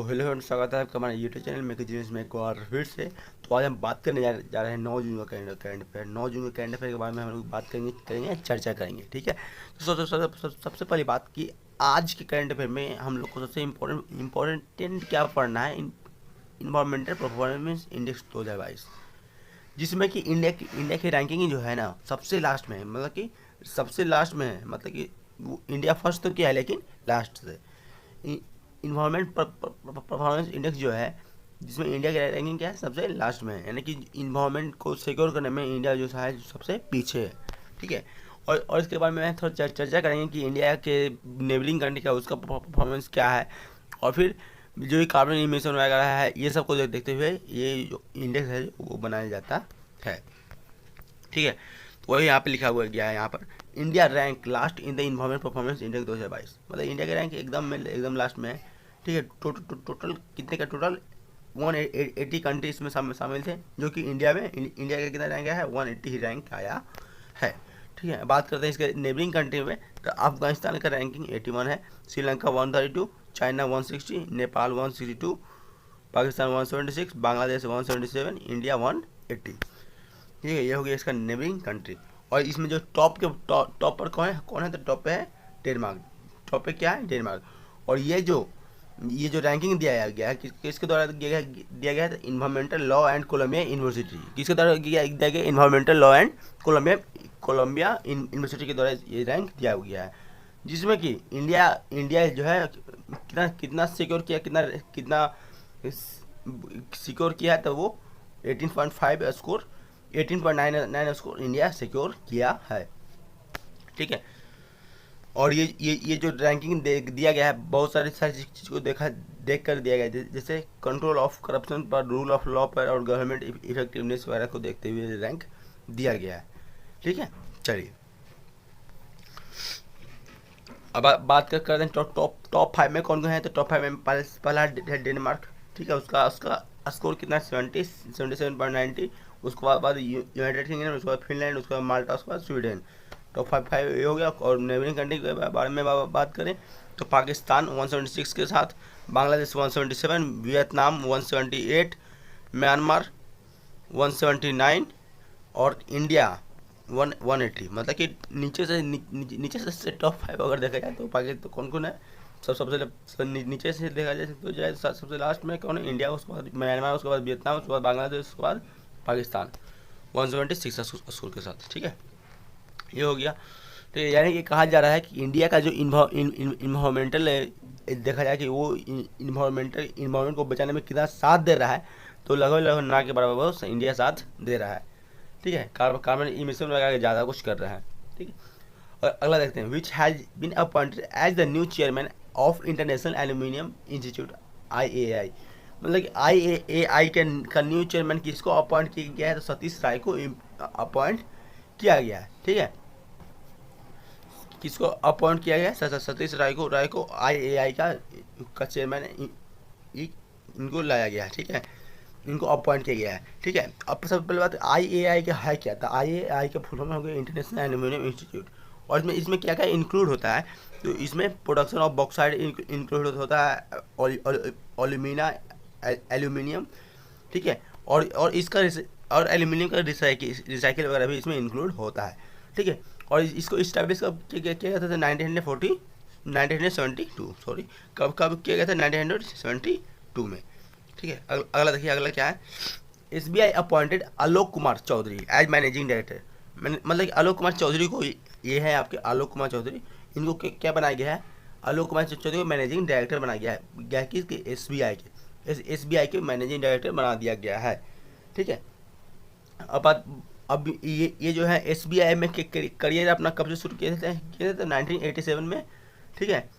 Hello friends, स्वागत है आपका हमारे यूट्यूब चैनल में जीनियस में एक बार फिर से। तो आज हम बात करने जा रहे हैं 9 जून का करंट अफेयर। 9 जून के करंट अफेयर के बारे में हम लोग बात करेंगे चर्चा करेंगे। ठीक है, तो सबसे पहली बात कि आज के करंट अफेयर में हम लोग को सबसे इम्पोर्टेंट क्या पढ़ना है, इन्वायरमेंटल परफॉर्मेंस इंडेक्स 2022, जिसमें कि इंडिया की रैंकिंग जो है ना सबसे लास्ट में है। मतलब कि सबसे लास्ट में है, मतलब कि इंडिया फर्स्ट तो किया है लेकिन लास्ट से। इन्वायरमेंट परफॉर्मेंस इंडेक्स जो है, जिसमें इंडिया की रैंकिंग क्या है, सबसे लास्ट में है। यानी कि इन्वायरमेंट को सिक्योर करने में इंडिया जो है सबसे पीछे है। ठीक है, और इसके बारे में थोड़ा चर्चा करेंगे कि इंडिया के नेबलिंग कंट्री का उसका परफॉर्मेंस क्या है, और फिर जो कार्बन इमिशन वगैरह है ये सब को देखते हुए ये जो इंडेक्स है वो बनाया जाता है। ठीक है, तो वही यहाँ पे लिखा हुआ गया है, यहाँ पर India rank last in the environment performance index 2022। मतलब इंडिया का रैंक एकदम लास्ट में है। ठीक है, टोटल कितने का, टोटल 180 कंट्री इसमें शामिल थे, जो कि इंडिया का कितना रैंक आया है, 180 ही रैंक आया है। ठीक है, बात करते हैं इसके नेबरिंग कंट्री में। तो अफगानिस्तान का रैंकिंग 81 है, श्रीलंका 132, चाइना 160, नेपाल 162, पाकिस्तान 176, बांग्लादेश 177, इंडिया 180। ठीक है, ये हो गया इसका नेबरिंग कंट्री। और इसमें जो टॉप पर कौन है, तो टॉप पे है डेनमार्क। टॉप पे क्या है, डेनमार्क। और ये जो रैंकिंग दिया गया है किसके द्वारा दिया गया है, environmental law and Colombia university. किसके द्वारा दिया गया, environmental law and Colombia university के द्वारा ये रैंक दिया गया है, जिसमें कि इंडिया जो है कितना सिक्योर किया, कितना सिक्योर किया है, तो वो 18.5 स्कोर, 18.9 स्कोर इंडिया सिक्योर किया है। ठीक है, और ये जो रैंकिंग दिया गया है, बहुत सारी चीज़ को देख कर दिया गया है, जैसे कंट्रोल ऑफ करप्शन पर, रूल ऑफ लॉ पर, और गवर्नमेंट इफेक्टिवनेस वगैरह को देखते हुए रैंक दिया गया है। ठीक है, चलिए अब बात करते हैं टॉप 5 में कौन कौन है। तो टॉप 5 में पहला है डेनमार्क। ठीक है, उसका स्कोर कितना है, 77.90। उसके बाद यूनाइटेड किंगडम, उसके बाद फिनलैंड, उसके बाद माल्टा, उसके बाद स्वीडन। टॉप 5 ये हो गया। और नेबरिंग कंट्री के बारे में बात करें तो पाकिस्तान 176 के साथ, बांग्लादेश 177, वियतनाम 178, म्यांमार 179, और इंडिया 180। मतलब कि नीचे से टॉप 5 अगर देखा जाए तो पाकिस्तान तो कौन है, सबसे नीचे से देखा जाए तो जाए सबसे लास्ट में कौन है, इंडिया, उसके बाद म्यांमार, उसके बाद वियतनाम, उसके बाद बांग्लादेश, उसके बाद पाकिस्तान 176 स्कोर के साथ। ठीक है, ये हो गया। तो यानी कि कहा जा रहा है कि इंडिया का जो इन्वायरमेंटल देखा जाए कि वो इन्वायरमेंट को बचाने में कितना साथ दे रहा है, तो लगभग ना के बराबर वो इंडिया साथ दे रहा है। ठीक है, कार्बन इमिशन लगा के ज़्यादा कुछ कर रहा है। ठीक है, और अगला देखते हैं, which has been appointed as the new chairman of International Aluminium Institute IAI। मतलब कि IAI का न्यू चेयरमैन किसको अपॉइंट किया गया है, तो सतीश राय को अपॉइंट किया गया है। ठीक है, किसको अपॉइंट किया गया है, सतीश राय को IAI का चेयरमैन इनको लाया गया है। ठीक है, इनको अपॉइंट किया गया है। ठीक है, अब सबसे पहले बात IAI का है क्या था। IAI का फुल फॉर्म हो गया इंटरनेशनल एल्यूमिनियम इंस्टीट्यूट। और इसमें क्या क्या इंक्लूड होता है, तो इसमें प्रोडक्शन ऑफ बॉक्साइड इंक्लूड होता है, एल्यूमिनियम। ठीक है, और इसका और एल्यूमिनियम का रिसाइकिल वगैरह भी इसमें इंक्लूड होता है। ठीक है, और इसको इस्टेब्लिश कब किया गया था, 1972 सॉरी, कब किया गया था, 1972 में। ठीक है, अगला देखिए, अगला क्या है, SBI appointed Alok Kumar Chaudhary as managing director. मतलब कि आलोक कुमार चौधरी को, ये है आपके आलोक कुमार चौधरी, इनको क्या बनाया गया है, आलोक कुमार चौधरी को मैनेजिंग डायरेक्टर बनाया गया है, किसके, SBI के मैनेजिंग डायरेक्टर बना दिया गया है। ठीक है, अब ये जो है SBI में करियर अपना कब से शुरू किए थे तो 1987 में। ठीक है,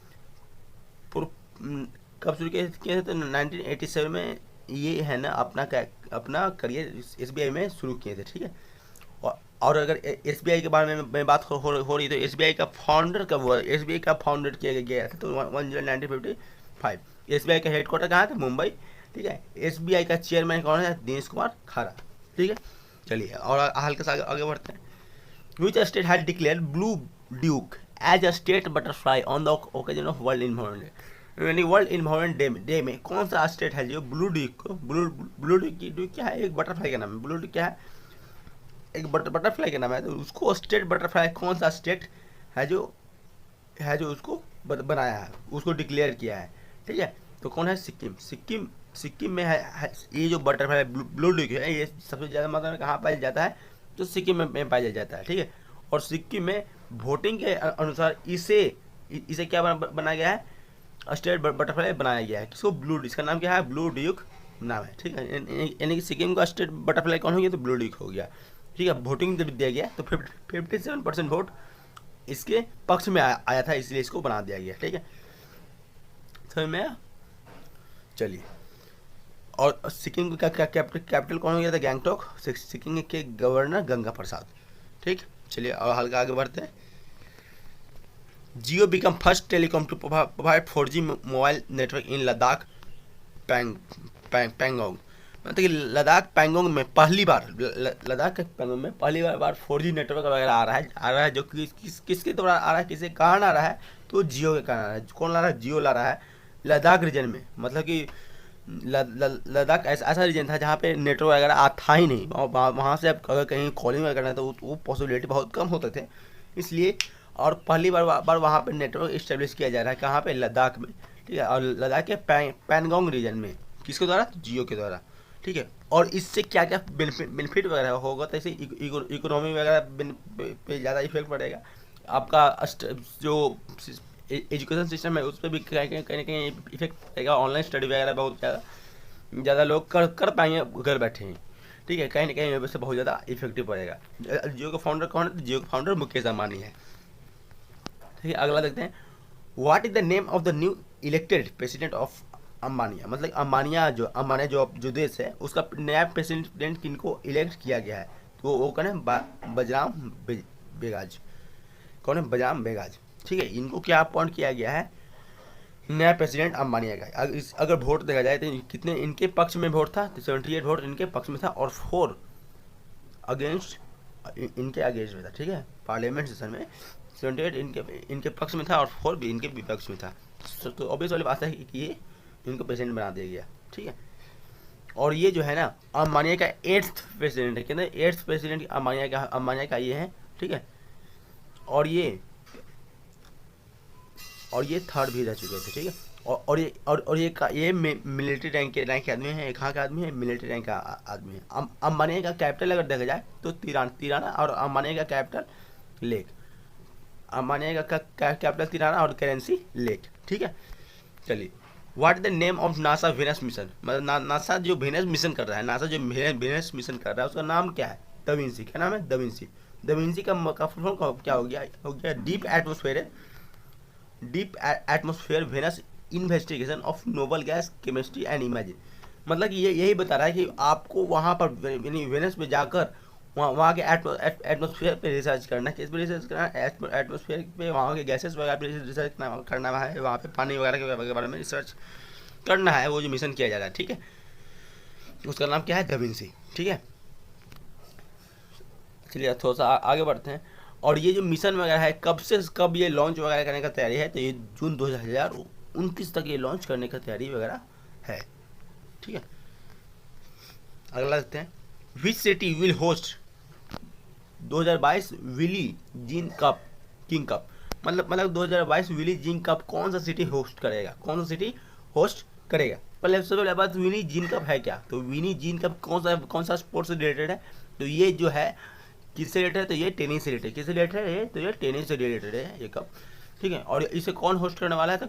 कब शुरू किए थे तो 1987 में ये है ना अपना करियर SBI में शुरू किए थे। ठीक है, और अगर SBI के बारे में बात हो रही तो SBI का फाउंडर कब हुआ, SBI का फाउंडर किया गया था तो 1 जुलाई 1955। SBI का हेडक्वार्टर कहाँ था, मुंबई। ठीक है, SBI का चेयरमैन कौन है, दिनेश कुमार खारा। ठीक है, चलिए और हल्का सा आगे बढ़ते हैं। Which state had declare blue duke as a state butterfly on the occasion of world environment. यानी वर्ल्ड इन्वायरमेंट डे में कौन सा स्टेट है जो ब्लू ड्यूक को ब्लू ड्यूक क्या है, एक बटरफ्लाई का नाम है, ब्लू ड्यूक क्या है, एक बटरफ्लाई का नाम है, तो उसको स्टेट बटरफ्लाई कौन सा स्टेट है जो उसको बनाया है, उसको डिक्लेयर किया है, ठीक है। तो कौन है, सिक्किम में है ये जो बटरफ्लाई ब्लू ड्यूक है, ये सबसे ज़्यादा मात्रा में कहाँ पाया जाता है, तो सिक्किम में पाया जाता है, ठीक है। और सिक्किम में वोटिंग के अनुसार इसे क्या बनाया गया है, स्टेट बटरफ्लाई बनाया गया है, किसको, ब्लू, इसका नाम क्या है, ब्लू ड्यूक नाम है, ठीक है। यानी कि सिक्किम का स्टेट बटरफ्लाई कौन हो गया, तो ब्लू ड्यूक हो गया, ठीक है। वोटिंग जब दिया गया तो 57% वोट इसके पक्ष में आया था, इसलिए इसको बना दिया गया, ठीक है, समझ में आया। चलिए, और सिक्किम का कैपिटल कौन हो गया था, गैंगटॉक, सिक्किम के गवर्नर गंगा प्रसाद, ठीक। चलिए और हल्का आगे बढ़ते हैं। Jio become first telecom to provide 4G mobile network in Ladakh Pangong, मतलब कि लद्दाख पैंगोंग में पहली बार, लद्दाख के पैंगोंग में पहली बार 4G नेटवर्क वगैरह आ रहा है जो किसके द्वारा आ रहा है, किसके कारण आ रहा है, तो जियो के कारण आ रहा है। कौन ला रहा है, जियो ला रहा है लद्दाख रीजन में, मतलब कि लद्दाख ऐसा रीजन था जहाँ पे नेटवर्क वगैरह था ही नहीं, वहाँ से अब अगर कहीं कॉलिंग वगैरह करना तो वो पॉसिबिलिटी बहुत कम होते थे, इसलिए और पहली बार वहाँ पे नेटवर्क इस्टेब्लिश किया जा रहा है, कहाँ पे, लद्दाख में, ठीक है। और लद्दाख के पैंगोंग रीजन में, किसके द्वारा, जियो के द्वारा, ठीक है। और इससे क्या क्या बेनिफिट वगैरह होगा, तो ऐसे इकोनॉमी वगैरह पे ज़्यादा इफेक्ट पड़ेगा, आपका जो एजुकेशन सिस्टम है उस पर भी कहीं ना कहीं इफेक्ट पड़ेगा, ऑनलाइन स्टडी वगैरह बहुत ज़्यादा लोग कर पाएंगे घर बैठे हैं, ठीक है, कहीं ना कहीं वैसे बहुत ज़्यादा इफेक्टिव पड़ेगा। जियो का फाउंडर कौन है, तो जियो का फाउंडर मुकेश अंबानी है, ठीक है। अगला देखते हैं, what is the name of the new elected president of Albania, मतलब अंबानिया जो देश है उसका नया प्रेसिडेंट किनको इलेक्ट किया गया है, तो वो कौन है, बजराम बेगाज, कौन है, बजराम बेगाज, ठीक है। इनको क्या अपॉइंट किया गया है, नया प्रेसिडेंट अंबानिया का। अगर वोट देखा जाए तो कितने इनके पक्ष में वोट था, तो 78 वोट इनके पक्ष में था और 4 अगेंस्ट इनके अगेंस्ट में था, ठीक है। पार्लियामेंट सेशन में 78 इनके पक्ष में था और 4 भी इनके विपक्ष में था, तो ऑब्वियस वाली बात है कि ये इनको प्रेसिडेंट बना दिया गया, ठीक है। और ये जो है ना, अंबानिया का 8th प्रेसिडेंट है, कहते हैं 8th प्रेसिडेंट अंबानिया का ये है, ठीक है। और ये 3rd भी रह चुके थे, ठीक है। और ये मिलिट्री रैंक के आदमी है, कहाँ का आदमी है, मिलिट्री रैंक का आदमी है। अंबानिया का कैपिटल अगर देखा जाए तो तिराना और अंबानिया का कैपिटल लेक, अंबानिया का कैपिटल तिराना और करेंसी लेक, ठीक है। चलिए, what is the name of NASA Venus mission, मतलब नासा जो वेनस मिशन कर रहा है, नासा जो वेनस मिशन कर रहा है उसका नाम क्या है, दा विंसी, क्या नाम है, दा विंसी। दा विंसी का फुल फॉर्म क्या हो गया deep atmosphere Venus investigation of noble gas chemistry and imaging, मतलब कि ये यही बता रहा है कि आपको वहाँ पर यानी वेनस में जाकर वहाँ के एटमॉस्फेयर पे रिसर्च करना है, किस पे रिसर्च करना है, एटमॉस्फेयर पे वहाँ के गैसेस वगैरह पे रिसर्च करना है, वहाँ पे पानी वगैरह के बारे में रिसर्च करना है, वो जो मिशन किया जा रहा है, ठीक है। उसका नाम क्या है, दा विंसी, ठीक है। चलिए थोड़ा सा आगे बढ़ते हैं। और ये जो मिशन वगैरह है कब से कब ये लॉन्च वगैरह करने का तैयारी है, तो ये जून 2029 तक ये लॉन्च करने का तैयारी वगैरह है, ठीक है। अगला देखते हैं, which city will host 2022 Billie Jean cup King Cup, मतलब 2022 विली जीन कप कौन सा सिटी होस्ट करेगा, पहले सबसे पहले बात, विनी जीन कप है क्या, तो विनी जीन कप कौन सा स्पोर्ट्स से रिलेटेड है, तो ये जो है किससे रिलेटेड है, तो ये टेनिस से रिलेटेड, किससे रिलेटेड है, तो ये टेनिस से रिलेटेड है ये कप, ठीक है। और इसे कौन होस्ट करने वाला है, तो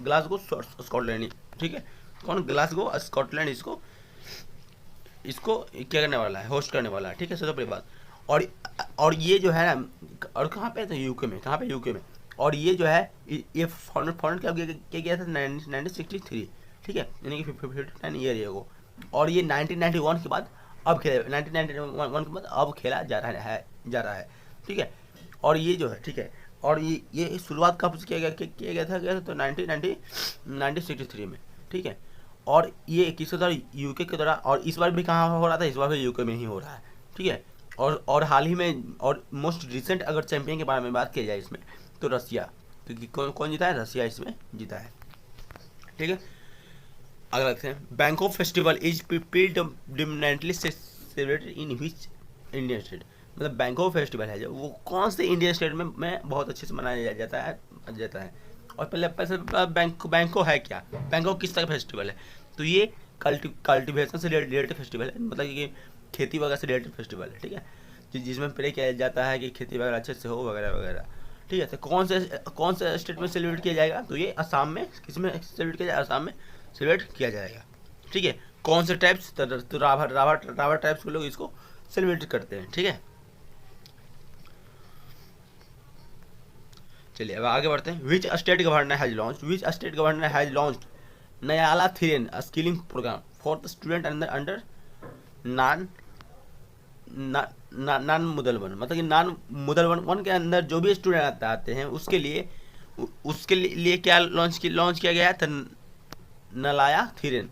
ग्लासगो स्कॉटलैंड, ठीक है। कौन, ग्लासगो स्कॉटलैंड इसको क्या करने वाला है, होस्ट करने वाला है, ठीक है, सबसे बड़ी बात। और ये जो है ना, और कहाँ पे है, तो यूके में, कहाँ पे, यूके में। और ये जो है ये फाउंड क्या गया था 1963, ठीक है, यानी कि 59 ईयर को। और ये 1991 के बाद अब खेला, 1991 के बाद अब खेला जा रहा है, ठीक है। और ये जो है, ठीक है, और ये शुरुआत कब से किया गया था तो 1963 में, ठीक है। और ये किसके द्वारा, यूके के द्वारा, और इस बार भी कहाँ हो रहा था, इस बार भी यूके में ही हो रहा है, ठीक है। और हाल ही में, और मोस्ट रिसेंट अगर चैंपियन के बारे में बात की जाए इसमें, तो रसिया, तो कौन जीता है, रसिया इसमें जीता है, ठीक है। अगला देखते हैं, Bangkok festival is predominantly celebrated in which Indian state. मतलब बैंकॉक फेस्टिवल है जो वो कौन से इंडियन स्टेट में बहुत अच्छे से मनाया जाता है। और पहले पैसे बैंको है क्या, बैंको किस तरह का फेस्टिवल है, तो ये कल्टिवेशन से रिलेटेड फेस्टिवल है, मतलब कि खेती वगैरह से रिलेटेड फेस्टिवल है। ठीक है, जिसमें प्रे किया जाता है कि खेती वगैरह अच्छे से हो वगैरह वगैरह। ठीक है, तो कौन से स्टेट में सेलिब्रेट किया जाएगा, तो ये असम में, किस में सेलिब्रेट किया जाएगा, असम में सेलिब्रेट किया जाएगा। ठीक है, कौन से टाइप्स, तो राभा टाइप्स के लोग इसको सेलिब्रेट करते हैं। ठीक है, चलिए अब आगे बढ़ते हैं। Which state governor has launched नयाला थीरेन skilling programme for the student under Naan Naan Mudhalvan, मतलब कि नॉन मुदल वन के अंदर जो भी स्टूडेंट आते हैं उसके लिए क्या लॉन्च किया गया है, तो नलाया थीरेन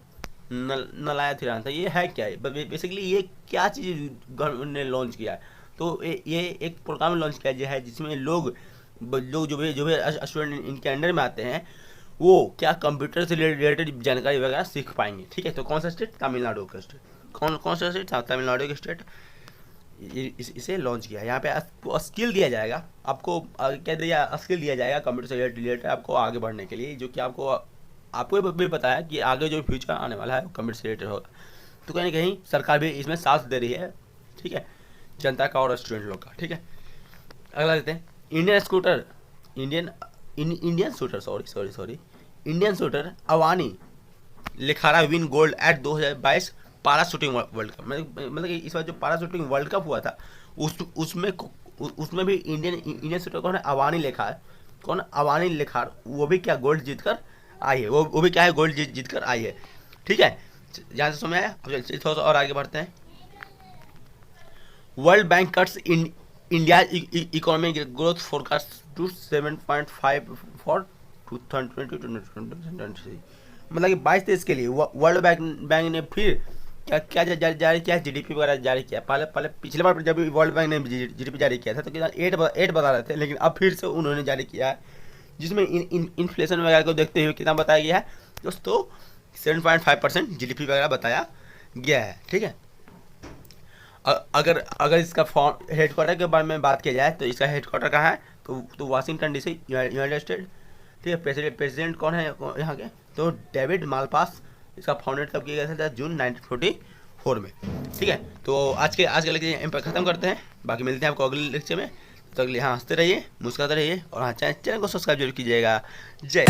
था। ये है क्या है, बेसिकली ये क्या चीज़ गवर्नमेंट ने लॉन्च किया है, तो ये एक प्रोग्राम लॉन्च किया है जिसमें लोग जो भी स्टूडेंट इनके अंडर में आते हैं वो क्या कंप्यूटर से रिलेटेड जानकारी वगैरह सीख पाएंगे। ठीक है, तो कौन सा स्टेट, तमिलनाडु का स्टेट, कौन सा स्टेट था, तमिलनाडु के स्टेट इसे लॉन्च किया है। यहाँ पे आपको स्किल दिया जाएगा, आपको क्या दिया, स्किल दिया जाएगा कंप्यूटर से रिलेटेड आपको आगे बढ़ने के लिए, जो कि आपको भी पता है कि आगे जो फ्यूचर आने वाला है कंप्यूटर से रिलेटेड होगा। तो कहीं ना कहीं सरकार भी इसमें साथ दे रही है। ठीक है, जनता का और स्टूडेंट लोग का। ठीक है, अगला देते हैं, Indian shooter Avani लिखारा win gold eight 2022 पारा शूटिंग वर्ल्ड कप। मतलब कि इस बार जो पारा शूटिंग वर्ल्ड कप हुआ था उसमें भी इंडियन शूटर कौन है, अवानी लिखा है, कौन, अवानी लिखार, वो भी क्या गोल्ड जीत कर आई है, वो भी क्या है, गोल्ड जीत कर आई है। ठीक है, यहाँ से समझ आया। अब थोड़ा सा और आगे बढ़ते हैं। World Bank cuts India economic growth forecast to 7.5 for 2020-2023। मतलब कि 22-23 के लिए वर्ल्ड बैंक ने फिर क्या जारी किया, जीडीपी वगैरह जारी किया। पहले पिछले बार जब वर्ल्ड बैंक ने जीडीपी जारी किया था तो कितना 8 बता रहे थे, लेकिन अब फिर से उन्होंने जारी किया है, जिसमें इन्फ्लेशन वगैरह को देखते हुए कितना बताया गया है दोस्तों, 7.5% जीडीपी वगैरह बताया गया है। ठीक है, अगर इसका हेडक्वार्टर के बारे में बात किया जाए तो इसका हेडक्वार्टर कहाँ है, तो वाशिंगटन डीसी, यूनाइटेड स्टेट। ठीक है, प्रेसिडेंट कौन है यहाँ के, तो डेविड मालपास, इसका फाउंडेड कब किया गया था, जून 1944 में। ठीक है, तो आज के लेक्चर पर खत्म करते हैं, बाकी मिलते हैं आपको अगले लेक्चर में। तो अगले यहाँ हंसते रहिए, मुस्कुराते रहिए, और हाँ चैनल को सब्सक्राइब जरूर कीजिएगा। जय